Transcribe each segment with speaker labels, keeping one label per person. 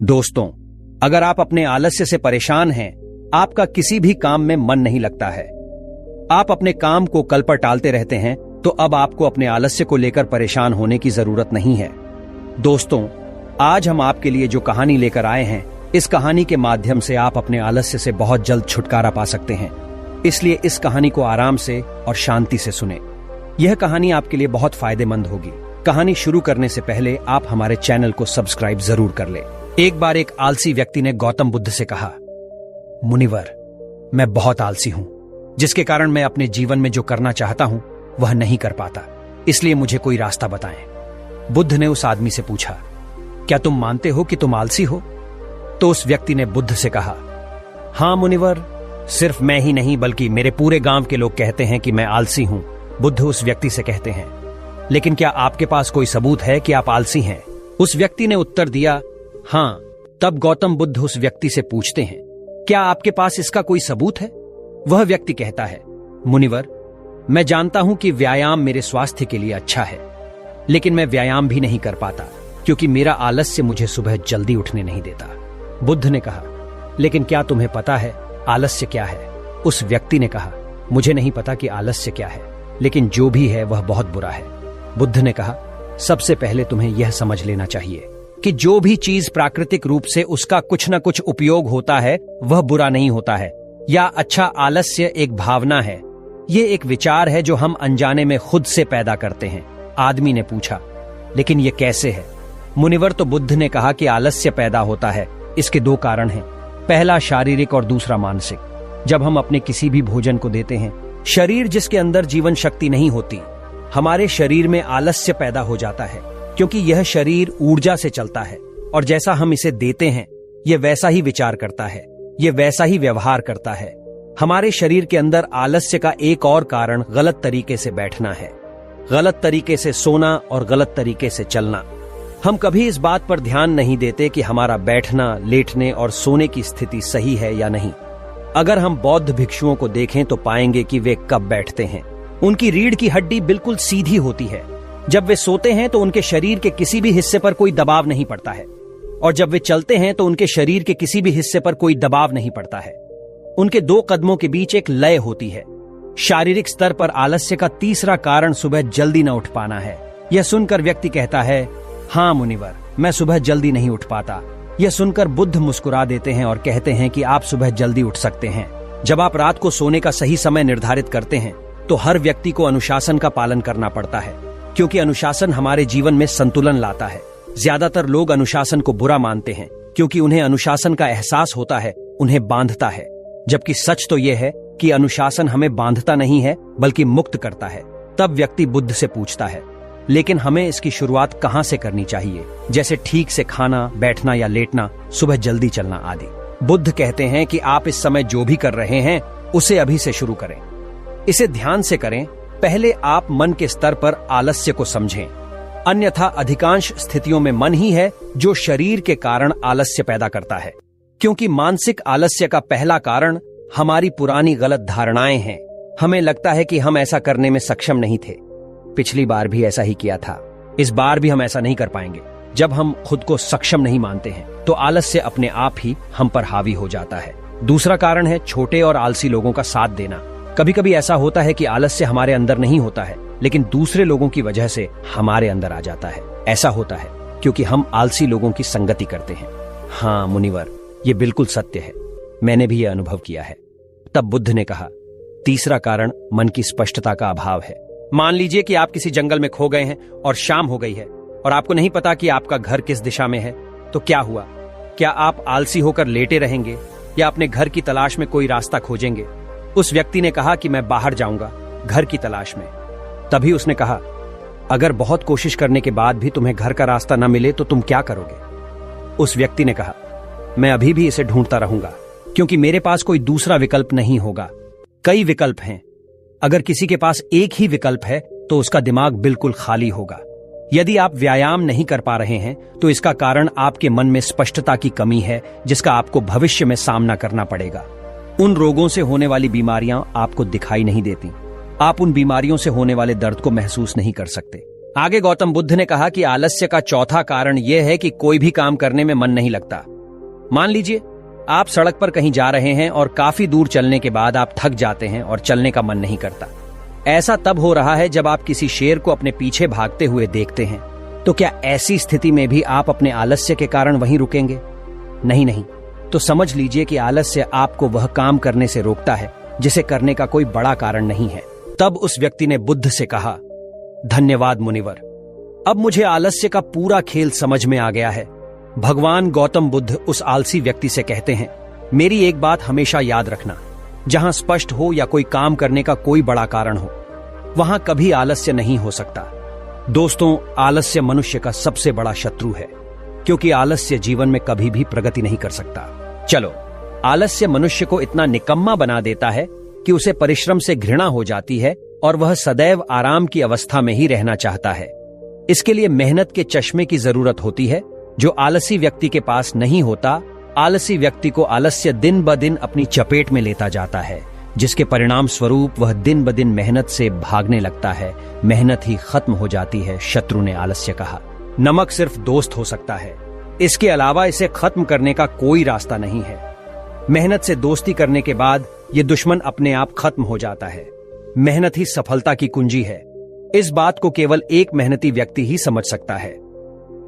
Speaker 1: दोस्तों, अगर आप अपने आलस्य से परेशान हैं, आपका किसी भी काम में मन नहीं लगता है, आप अपने काम को कल पर टालते रहते हैं, तो अब आपको अपने आलस्य को लेकर परेशान होने की जरूरत नहीं है। दोस्तों, आज हम आपके लिए जो कहानी लेकर आए हैं, इस कहानी के माध्यम से आप अपने आलस्य से बहुत जल्द छुटकारा पा सकते हैं। इसलिए इस कहानी को आराम से और शांति से सुने। यह कहानी आपके लिए बहुत फायदेमंद होगी। कहानी शुरू करने से पहले आप हमारे चैनल को सब्सक्राइब जरूर कर ले। एक बार एक आलसी व्यक्ति ने गौतम बुद्ध से कहा, मुनिवर, मैं बहुत आलसी हूं, जिसके कारण मैं अपने जीवन में जो करना चाहता हूं वह नहीं कर पाता, इसलिए मुझे कोई रास्ता बताएं। बुद्ध ने उस आदमी से पूछा, क्या तुम मानते हो कि तुम आलसी हो? तो उस व्यक्ति ने बुद्ध से कहा, हां मुनिवर, सिर्फ मैं ही नहीं बल्कि मेरे पूरे गांव के लोग कहते हैं कि मैं आलसी हूं। बुद्ध उस व्यक्ति से कहते हैं, लेकिन क्या आपके पास कोई सबूत है कि आप आलसी हैं? उस व्यक्ति ने उत्तर दिया, हां। तब गौतम बुद्ध उस व्यक्ति से पूछते हैं, क्या आपके पास इसका कोई सबूत है? वह व्यक्ति कहता है, मुनिवर, मैं जानता हूं कि व्यायाम मेरे स्वास्थ्य के लिए अच्छा है, लेकिन मैं व्यायाम भी नहीं कर पाता क्योंकि मेरा आलस्य मुझे सुबह जल्दी उठने नहीं देता। बुद्ध ने कहा, लेकिन क्या तुम्हें पता है आलस्य क्या है? उस व्यक्ति ने कहा, मुझे नहीं पता कि आलस्य क्या है, लेकिन जो भी है वह बहुत बुरा है। बुद्ध ने कहा, सबसे पहले तुम्हें यह समझ लेना चाहिए कि जो भी चीज प्राकृतिक रूप से उसका कुछ न कुछ उपयोग होता है वह बुरा नहीं होता है, या अच्छा आलस्य एक भावना है, ये एक विचार है जो हम अनजाने में खुद से पैदा करते हैं। आदमी ने पूछा, लेकिन ये कैसे है? मुनिवर, तो बुद्ध ने कहा कि आलस्य पैदा होता है, इसके दो कारण हैं, पहला शारीरिक और दूसरा मानसिक। जब हम अपने किसी भी भोजन को देते हैं, शरीर जिसके अंदर जीवन शक्ति नहीं होती, हमारे शरीर में आलस्य पैदा हो जाता है, क्योंकि यह शरीर ऊर्जा से चलता है और जैसा हम इसे देते हैं यह वैसा ही विचार करता है, यह वैसा ही व्यवहार करता है। हमारे शरीर के अंदर आलस्य का एक और कारण गलत तरीके से बैठना है, गलत तरीके से सोना और गलत तरीके से चलना। हम कभी इस बात पर ध्यान नहीं देते कि हमारा बैठना, लेटने और सोने की स्थिति सही है या नहीं। अगर हम बौद्ध भिक्षुओं को देखें तो पाएंगे कि वे कब बैठते हैं, उनकी रीढ़ की हड्डी बिल्कुल सीधी होती है। जब वे सोते हैं तो उनके शरीर के किसी भी हिस्से पर कोई दबाव नहीं पड़ता है, और जब वे चलते हैं तो उनके शरीर के किसी भी हिस्से पर कोई दबाव नहीं पड़ता है। उनके दो कदमों के बीच एक लय होती है। शारीरिक स्तर पर आलस्य का तीसरा कारण सुबह जल्दी न उठ पाना है। यह सुनकर व्यक्ति कहता है, हां मुनिवर, मैं सुबह जल्दी नहीं उठ पाता। यह सुनकर बुद्ध मुस्कुरा देते हैं और कहते हैं कि आप सुबह जल्दी उठ सकते हैं। जब आप रात को सोने का सही समय निर्धारित करते हैं तो हर व्यक्ति को अनुशासन का पालन करना पड़ता है, क्योंकि अनुशासन हमारे जीवन में संतुलन लाता है। ज्यादातर लोग अनुशासन को बुरा मानते हैं क्योंकि उन्हें अनुशासन का एहसास होता है, उन्हें बांधता है, जबकि सच तो यह है कि अनुशासन हमें बांधता नहीं है बल्कि मुक्त करता है। तब व्यक्ति बुद्ध से पूछता है, लेकिन हमें इसकी शुरुआत कहां से करनी चाहिए, जैसे ठीक से खाना, बैठना या लेटना, सुबह जल्दी चलना आदि। बुद्ध कहते हैं कि आप इस समय जो भी कर रहे हैं उसे अभी से शुरू करें, इसे ध्यान से करें। पहले आप मन के स्तर पर आलस्य को समझें, अन्यथा अधिकांश स्थितियों में मन ही है जो शरीर के कारण आलस्य पैदा करता है, क्योंकि मानसिक आलस्य का पहला कारण हमारी पुरानी गलत धारणाएं हैं। हमें लगता है कि हम ऐसा करने में सक्षम नहीं थे, पिछली बार भी ऐसा ही किया था, इस बार भी हम ऐसा नहीं कर पाएंगे। जब हम खुद को सक्षम नहीं मानते हैं तो आलस्य अपने आप ही हम पर हावी हो जाता है। दूसरा कारण है छोटे और आलसी लोगों का साथ देना। कभी कभी ऐसा होता है कि आलस्य हमारे अंदर नहीं होता है, लेकिन दूसरे लोगों की वजह से हमारे अंदर आ जाता है। ऐसा होता है क्योंकि हम आलसी लोगों की संगति करते हैं। हाँ मुनिवर, ये बिल्कुल सत्य है, मैंने भी यह अनुभव किया है। तब बुद्ध ने कहा, तीसरा कारण मन की स्पष्टता का अभाव है। मान लीजिए कि आप किसी जंगल में खो गए हैं और शाम हो गई है और आपको नहीं पता कि आपका घर किस दिशा में है, तो क्या हुआ? क्या आप आलसी होकर लेटे रहेंगे या अपने घर की तलाश में कोई रास्ता खोजेंगे? उस व्यक्ति ने कहा कि मैं बाहर जाऊंगा घर की तलाश में। तभी उसने कहा, अगर बहुत कोशिश करने के बाद भी तुम्हें घर का रास्ता न मिले तो तुम क्या करोगे? उस व्यक्ति ने कहा, मैं अभी भी इसे ढूंढता रहूंगा, क्योंकि मेरे पास कोई दूसरा विकल्प नहीं होगा। कई विकल्प हैं, अगर किसी के पास एक ही विकल्प है तो उसका दिमाग बिल्कुल खाली होगा। यदि आप व्यायाम नहीं कर पा रहे हैं तो इसका कारण आपके मन में स्पष्टता की कमी है, जिसका आपको भविष्य में सामना करना पड़ेगा। उन रोगों से होने वाली बीमारियां आपको दिखाई नहीं देती, आप उन बीमारियों से होने वाले दर्द को महसूस नहीं कर सकते। आगे गौतम बुद्ध ने कहा कि आलस्य का चौथा कारण यह है कि कोई भी काम करने में मन नहीं लगता। मान लीजिए आप सड़क पर कहीं जा रहे हैं और काफी दूर चलने के बाद आप थक जाते हैं और चलने का मन नहीं करता। ऐसा तब हो रहा है जब आप किसी शेर को अपने पीछे भागते हुए देखते हैं। तो क्या ऐसी स्थिति में भी आप अपने आलस्य के कारण वहीं रुकेंगे? नहीं। तो समझ लीजिए कि आलस्य आपको वह काम करने से रोकता है जिसे करने का कोई बड़ा कारण नहीं है। तब उस व्यक्ति ने बुद्ध से कहा, धन्यवाद मुनिवर, अब मुझे आलस्य का पूरा खेल समझ में आ गया है। भगवान गौतम बुद्ध उस आलसी व्यक्ति से कहते हैं, मेरी एक बात हमेशा याद रखना, जहां स्पष्ट हो या कोई काम करने का कोई बड़ा कारण हो, वहां कभी आलस्य नहीं हो सकता। दोस्तों, आलस्य मनुष्य का सबसे बड़ा शत्रु है, क्योंकि आलस्य जीवन में कभी भी प्रगति नहीं कर सकता। चलो, आलस्य मनुष्य को इतना निकम्मा बना देता है कि उसे परिश्रम से घृणा हो जाती है और वह सदैव आराम की अवस्था में ही रहना चाहता है। इसके लिए मेहनत के चश्मे की जरूरत होती है, जो आलसी व्यक्ति के पास नहीं होता। आलसी व्यक्ति को आलस्य दिन ब दिन अपनी चपेट में लेता जाता है, जिसके परिणाम स्वरूप वह दिन ब दिन मेहनत से भागने लगता है। मेहनत ही खत्म हो जाती है। शत्रु ने आलस्य कहा, नमक सिर्फ दोस्त हो सकता है, इसके अलावा इसे खत्म करने का कोई रास्ता नहीं है। मेहनत से दोस्ती करने के बाद ये दुश्मन अपने आप खत्म हो जाता है। मेहनत ही सफलता की कुंजी है। इस बात को केवल एक मेहनती व्यक्ति ही समझ सकता है,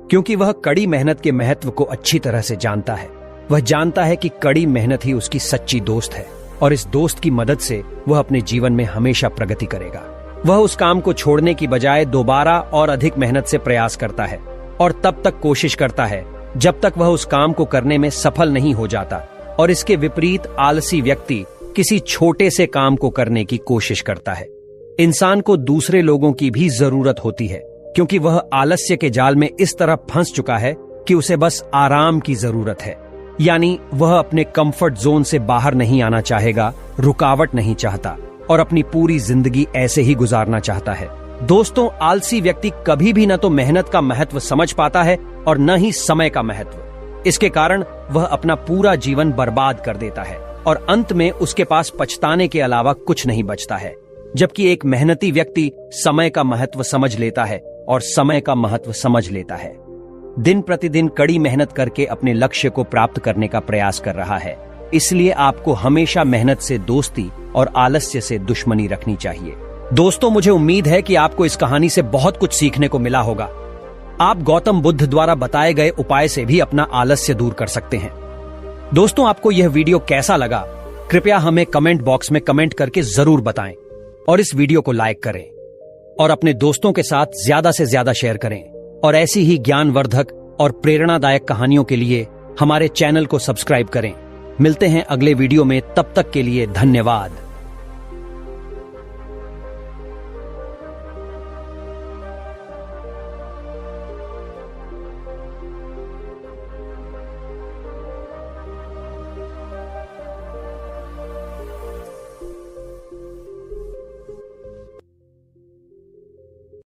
Speaker 1: क्योंकि वह कड़ी मेहनत के महत्व को अच्छी तरह से जानता है। वह जानता है कि कड़ी मेहनत ही उसकी सच्ची दोस्त है, और इस दोस्त की मदद से वह अपने जीवन में हमेशा प्रगति करेगा। वह उस काम को छोड़ने की बजाय दोबारा और अधिक मेहनत से प्रयास करता है, और तब तक कोशिश करता है जब तक वह उस काम को करने में सफल नहीं हो जाता। और इसके विपरीत आलसी व्यक्ति किसी छोटे से काम को करने की कोशिश करता है। इंसान को दूसरे लोगों की भी जरूरत होती है, क्योंकि वह आलस्य के जाल में इस तरह फंस चुका है कि उसे बस आराम की जरूरत है। यानी वह अपने कंफर्ट जोन से बाहर नहीं आना चाहेगा, रुकावट नहीं चाहता, और अपनी पूरी जिंदगी ऐसे ही गुजारना चाहता है। दोस्तों, आलसी व्यक्ति कभी भी न तो मेहनत का महत्व समझ पाता है और न ही समय का महत्व। इसके कारण वह अपना पूरा जीवन बर्बाद कर देता है, और अंत में उसके पास पछताने के अलावा कुछ नहीं बचता है। जबकि एक मेहनती व्यक्ति समय का महत्व समझ लेता है और समय का महत्व समझ लेता है। दिन प्रतिदिन कड़ी मेहनत करके अपने लक्ष्य को प्राप्त करने का प्रयास कर रहा है। इसलिए आपको हमेशा मेहनत से दोस्ती और आलस्य से दुश्मनी रखनी चाहिए। दोस्तों, मुझे उम्मीद है कि आपको इस कहानी से बहुत कुछ सीखने को मिला होगा। आप गौतम बुद्ध द्वारा बताए गए उपाय से भी अपना आलस्य दूर कर सकते हैं। दोस्तों, आपको यह वीडियो कैसा लगा, कृपया हमें कमेंट बॉक्स में कमेंट करके जरूर बताएं, और इस वीडियो को लाइक करें और अपने दोस्तों के साथ ज्यादा से ज्यादा शेयर करें। और ऐसी ही ज्ञानवर्धक और प्रेरणादायक कहानियों के लिए हमारे चैनल को सब्सक्राइब करें। मिलते हैं अगले वीडियो में, तब तक के लिए धन्यवाद।